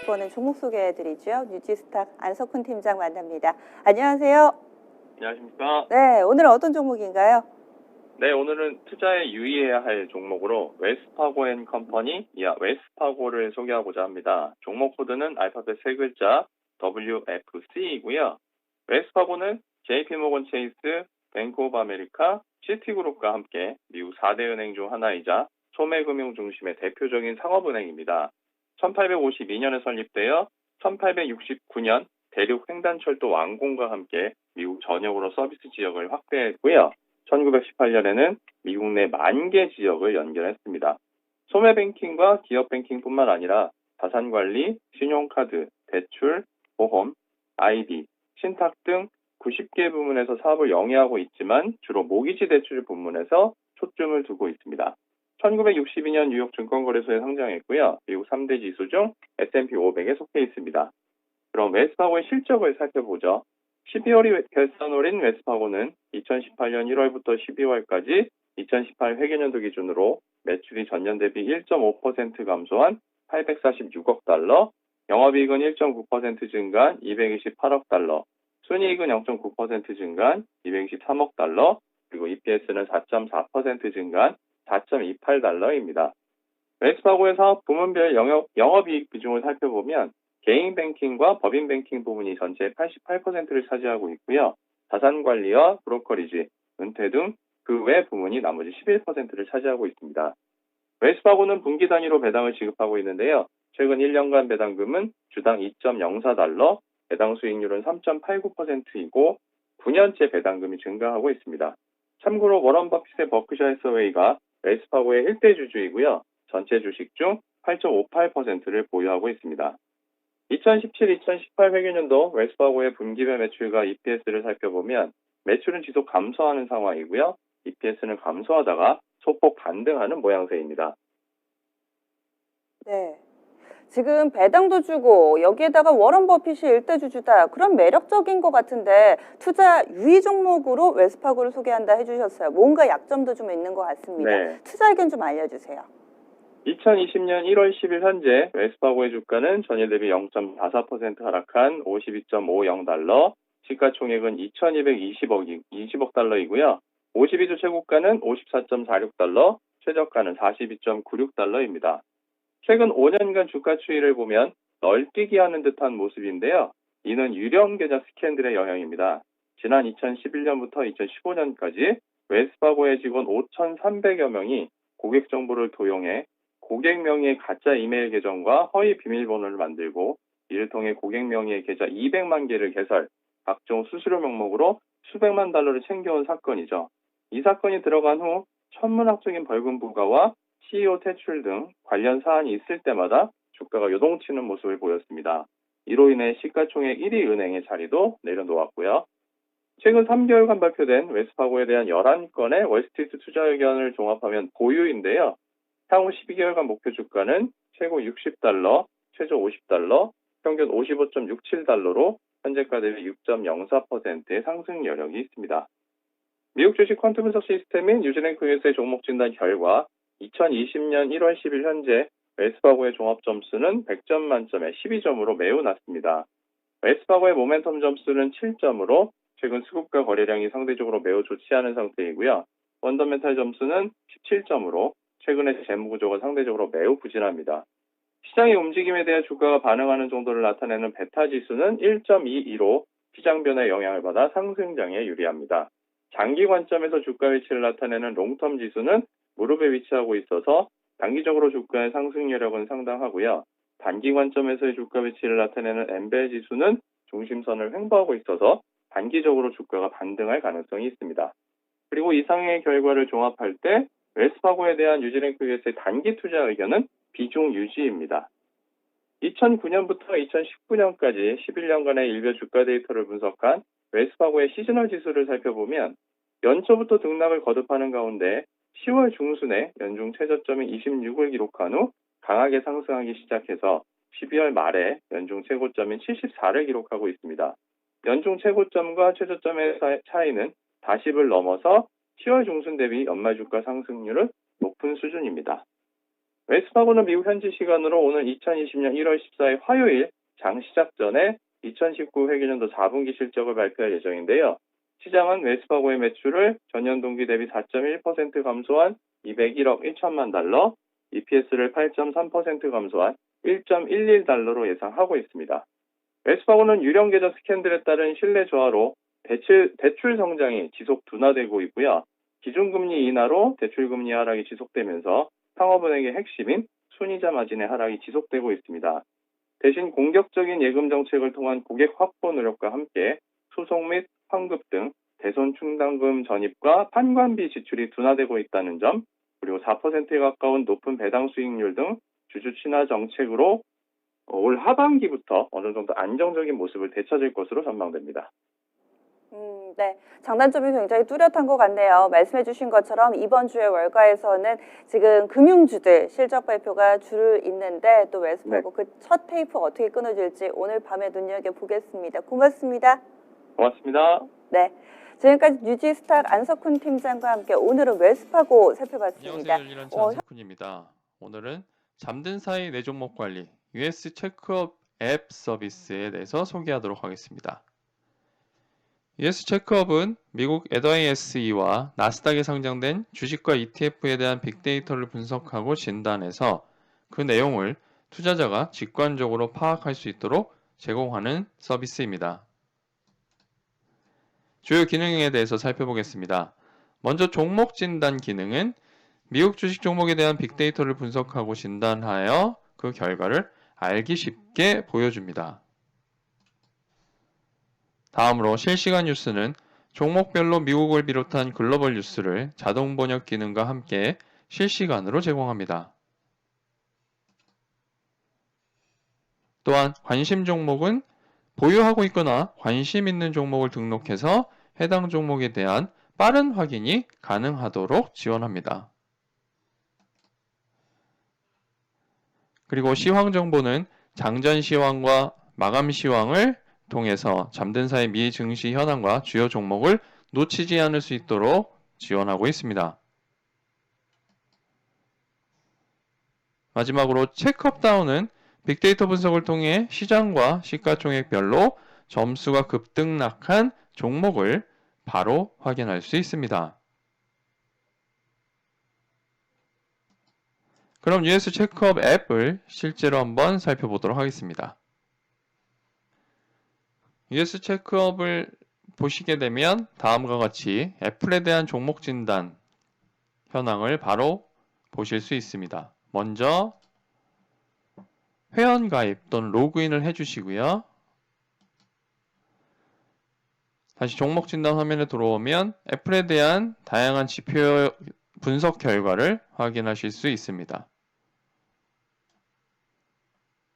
보는 종목 소개해드리죠. 뉴지스탁 안석훈 팀장 만납니다. 안녕하세요. 안녕하십니까. 네, 오늘 어떤 종목인가요? 네, 오늘은 투자에 유의해야 할 종목으로 웰스파고앤컴퍼니, 이하 웰스파고를 소개하고자 합니다. 종목 코드는 알파벳 세 글자 WFC이고요. 웰스파고는 JP모건 체이스, 뱅크 오브 아메리카, 시티그룹과 함께 미국 4대 은행 중 하나이자 소매금융 중심의 대표적인 상업은행입니다. 1852년에 설립되어 1869년 대륙 횡단철도 완공과 함께 미국 전역으로 서비스 지역을 확대했고요. 1918년에는 미국 내 10,000개 지역을 연결했습니다. 소매뱅킹과 기업뱅킹뿐만 아니라 자산관리, 신용카드, 대출, 보험, IB, 신탁 등 90개 부문에서 사업을 영위하고 있지만 주로 모기지 대출 부문에서 초점을 두고 있습니다. 1962년 뉴욕 증권거래소에 상장했고요. 미국 3대 지수 중 S&P 500에 속해 있습니다. 그럼 웰스파고의 실적을 살펴보죠. 12월이 결산월인 웰스파고는 2018년 1월부터 12월까지 2018 회계연도 기준으로 매출이 전년 대비 1.5% 감소한 846억 달러, 영업이익은 1.9% 증가한 228억 달러, 순이익은 0.9% 증가한 223억 달러, 그리고 EPS는 4.4% 증가한 4.28달러입니다. 웰스파고의 사업 부문별 영업이익 비중을 살펴보면 개인 뱅킹과 법인 뱅킹 부문이 전체의 88%를 차지하고 있고요. 자산관리와 브로커리지, 은퇴 등 그 외 부문이 나머지 11%를 차지하고 있습니다. 웰스파고는 분기 단위로 배당을 지급하고 있는데요. 최근 1년간 배당금은 주당 2.04달러, 배당 수익률은 3.89%이고 9년째 배당금이 증가하고 있습니다. 참고로 워런 버핏의 버크셔 해서웨이가 웰스파고의 1대 주주이고요. 전체 주식 중 8.58%를 보유하고 있습니다. 2017-2018 회계연도 웰스파고의 분기별 매출과 EPS를 살펴보면 매출은 지속 감소하는 상황이고요. EPS는 감소하다가 소폭 반등하는 모양새입니다. 네. 지금 배당도 주고 여기에다가 워런 버핏이 일대 주주다. 그런 매력적인 것 같은데 투자 유의 종목으로 웰스파고를 소개한다 해주셨어요. 뭔가 약점도 좀 있는 것 같습니다. 네. 투자 의견 좀 알려주세요. 2020년 1월 10일 현재 웰스파고의 주가는 전일 대비 0.44% 하락한 52.50달러, 시가총액은 2,220억 달러이고요. 52주 최고가는 54.46달러, 최저가는 42.96달러입니다. 최근 5년간 주가 추이를 보면 널뛰기 하는 듯한 모습인데요. 이는 유령 계좌 스캔들의 영향입니다. 지난 2011년부터 2015년까지 웰스파고의 직원 5,300여 명이 고객 정보를 도용해 고객 명의의 가짜 이메일 계정과 허위 비밀번호를 만들고 이를 통해 고객 명의의 계좌 200만 개를 개설, 각종 수수료 명목으로 수백만 달러를 챙겨온 사건이죠. 이 사건이 들어간 후 천문학적인 벌금 부과와 CEO 퇴출 등 관련 사안이 있을 때마다 주가가 요동치는 모습을 보였습니다. 이로 인해 시가총액 1위 은행의 자리도 내려놓았고요. 최근 3개월간 발표된 웰스파고에 대한 11건의 월스트리트 투자 의견을 종합하면 보유인데요. 향후 12개월간 목표 주가는 최고 60달러, 최저 50달러, 평균 55.67달러로 현재가 대비 6.04%의 상승 여력이 있습니다. 미국 주식 퀀트 분석 시스템인 뉴지랭크 US의 종목 진단 결과 2020년 1월 10일 현재 웰스파고의 종합 점수는 100점 만점에 12점으로 매우 낮습니다. 웰스파고의 모멘텀 점수는 7점으로 최근 수급과 거래량이 상대적으로 매우 좋지 않은 상태이고요. 펀더멘탈 점수는 17점으로 최근의 재무구조가 상대적으로 매우 부진합니다. 시장의 움직임에 대해 주가가 반응하는 정도를 나타내는 베타 지수는 1.22로 시장 변화의 영향을 받아 상승장에 유리합니다. 장기 관점에서 주가 위치를 나타내는 롱텀 지수는 무릎에 위치하고 있어서 단기적으로 주가의 상승 여력은 상당하고요. 단기 관점에서의 주가 위치를 나타내는 엠벨 지수는 중심선을 횡보하고 있어서 단기적으로 주가가 반등할 가능성이 있습니다. 그리고 이상의 결과를 종합할 때 웰스파고에 대한 뉴지랭크 US의 단기 투자 의견은 비중 유지입니다. 2009년부터 2019년까지 11년간의 일별 주가 데이터를 분석한 웰스파고의 시즈널 지수를 살펴보면 연초부터 등락을 거듭하는 가운데 10월 중순에 연중 최저점인 26을 기록한 후 강하게 상승하기 시작해서 12월 말에 연중 최고점인 74를 기록하고 있습니다. 연중 최고점과 최저점의 차이는 40을 넘어서 10월 중순 대비 연말 주가 상승률은 높은 수준입니다. 웰스파고는 미국 현지 시간으로 오늘 2020년 1월 14일 화요일 장 시작 전에 2019 회계년도 4분기 실적을 발표할 예정인데요. 시장은 웰스파고의 매출을 전년 동기 대비 4.1% 감소한 201억 1천만 달러, EPS를 8.3% 감소한 1.11달러로 예상하고 있습니다. 웰스파고는 유령 계좌 스캔들에 따른 신뢰 저하로 대출 성장이 지속 둔화되고 있고요. 기준금리 인하로 대출금리 하락이 지속되면서 상업은행의 핵심인 순이자 마진의 하락이 지속되고 있습니다. 대신 공격적인 예금 정책을 통한 고객 확보 노력과 함께 소송 및 환급 등 대손 충당금 전입과 판관비 지출이 둔화되고 있다는 점, 그리고 4%에 가까운 높은 배당 수익률 등 주주 친화 정책으로 올 하반기부터 어느 정도 안정적인 모습을 되찾을 것으로 전망됩니다. 네. 장단점이 굉장히 뚜렷한 것 같네요. 말씀해 주신 것처럼 이번 주에 월가에서는 지금 금융주들 실적 발표가 줄 있는데 또 웰스파고 그 첫 테이프 어떻게 끊어질지 오늘 밤에 눈여겨보겠습니다. 고맙습니다. 고맙습니다. 네. 지금까지 뉴지스탁 안석훈 팀장과 함께 오늘은 웰스파고 살펴봤습니다. 안녕하세요. 열일한차 안석훈입니다. 오늘은 잠든 사이 내 종목 관리 US 체크업 앱 서비스에 대해서 소개하도록 하겠습니다. US 체크업은 미국 NYSE와 나스닥에 상장된 주식과 ETF에 대한 빅데이터를 분석하고 진단해서 그 내용을 투자자가 직관적으로 파악할 수 있도록 제공하는 서비스입니다. 주요 기능에 대해서 살펴보겠습니다. 먼저 종목 진단 기능은 미국 주식 종목에 대한 빅데이터를 분석하고 진단하여 그 결과를 알기 쉽게 보여줍니다. 다음으로 실시간 뉴스는 종목별로 미국을 비롯한 글로벌 뉴스를 자동 번역 기능과 함께 실시간으로 제공합니다. 또한 관심 종목은 보유하고 있거나 관심 있는 종목을 등록해서 해당 종목에 대한 빠른 확인이 가능하도록 지원합니다. 그리고 시황 정보는 장전 시황과 마감 시황을 통해서 잠든 사이 미 증시 현황과 주요 종목을 놓치지 않을 수 있도록 지원하고 있습니다. 마지막으로 체크업다운은 빅데이터 분석을 통해 시장과 시가총액별로 점수가 급등락한 종목을 바로 확인할 수 있습니다. 그럼 US 체크업 앱을 실제로 한번 살펴보도록 하겠습니다. US 체크업을 보시게 되면 다음과 같이 애플에 대한 종목 진단 현황을 바로 보실 수 있습니다. 먼저 회원 가입 또는 로그인을 해주시고요. 다시 종목 진단 화면에 들어오면 애플에 대한 다양한 지표 분석 결과를 확인하실 수 있습니다.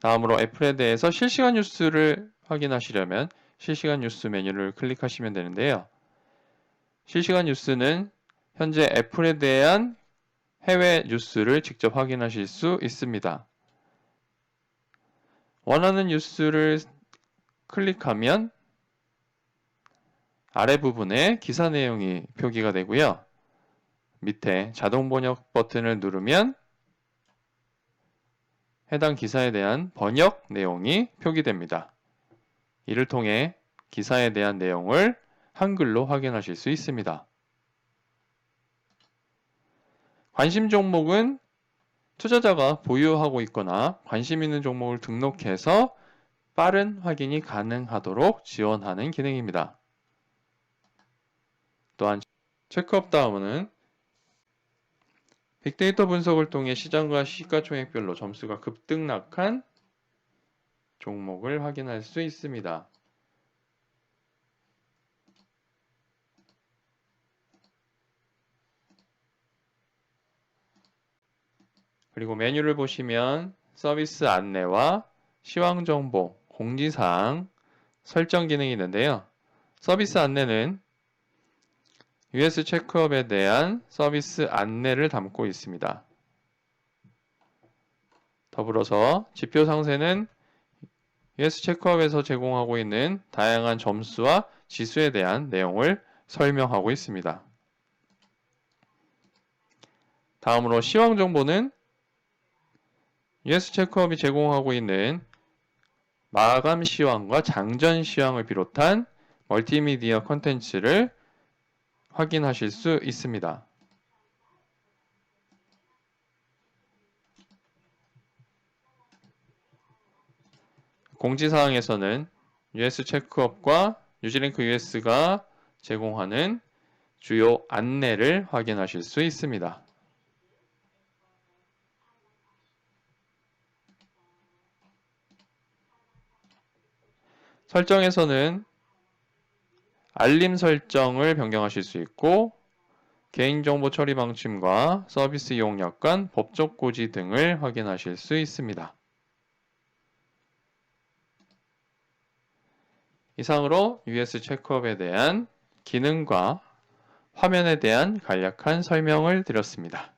다음으로 애플에 대해서 실시간 뉴스를 확인하시려면 실시간 뉴스 메뉴를 클릭하시면 되는데요. 실시간 뉴스는 현재 애플에 대한 해외 뉴스를 직접 확인하실 수 있습니다. 원하는 뉴스를 클릭하면 아래 부분에 기사 내용이 표기가 되고요. 밑에 자동 번역 버튼을 누르면 해당 기사에 대한 번역 내용이 표기됩니다. 이를 통해 기사에 대한 내용을 한글로 확인하실 수 있습니다. 관심 종목은 투자자가 보유하고 있거나 관심 있는 종목을 등록해서 빠른 확인이 가능하도록 지원하는 기능입니다. 또한 체크업다운은 빅데이터 분석을 통해 시장과 시가총액별로 점수가 급등락한 종목을 확인할 수 있습니다. 그리고 메뉴를 보시면 서비스 안내와 시황 정보, 공지사항, 설정 기능이 있는데요. 서비스 안내는 US 체크업에 대한 서비스 안내를 담고 있습니다. 더불어서 지표 상세는 US 체크업에서 제공하고 있는 다양한 점수와 지수에 대한 내용을 설명하고 있습니다. 다음으로 시황 정보는 US 체크업이 제공하고 있는 마감 시황과 장전 시황을 비롯한 멀티미디어 콘텐츠를 확인하실 수 있습니다. 공지사항에서는 US 체크업과 뉴지랭크 US가 제공하는 주요 안내를 확인하실 수 있습니다. 설정에서는 알림 설정을 변경하실 수 있고 개인정보 처리 방침과 서비스 이용 약관, 법적 고지 등을 확인하실 수 있습니다. 이상으로 US 체크업에 대한 기능과 화면에 대한 간략한 설명을 드렸습니다.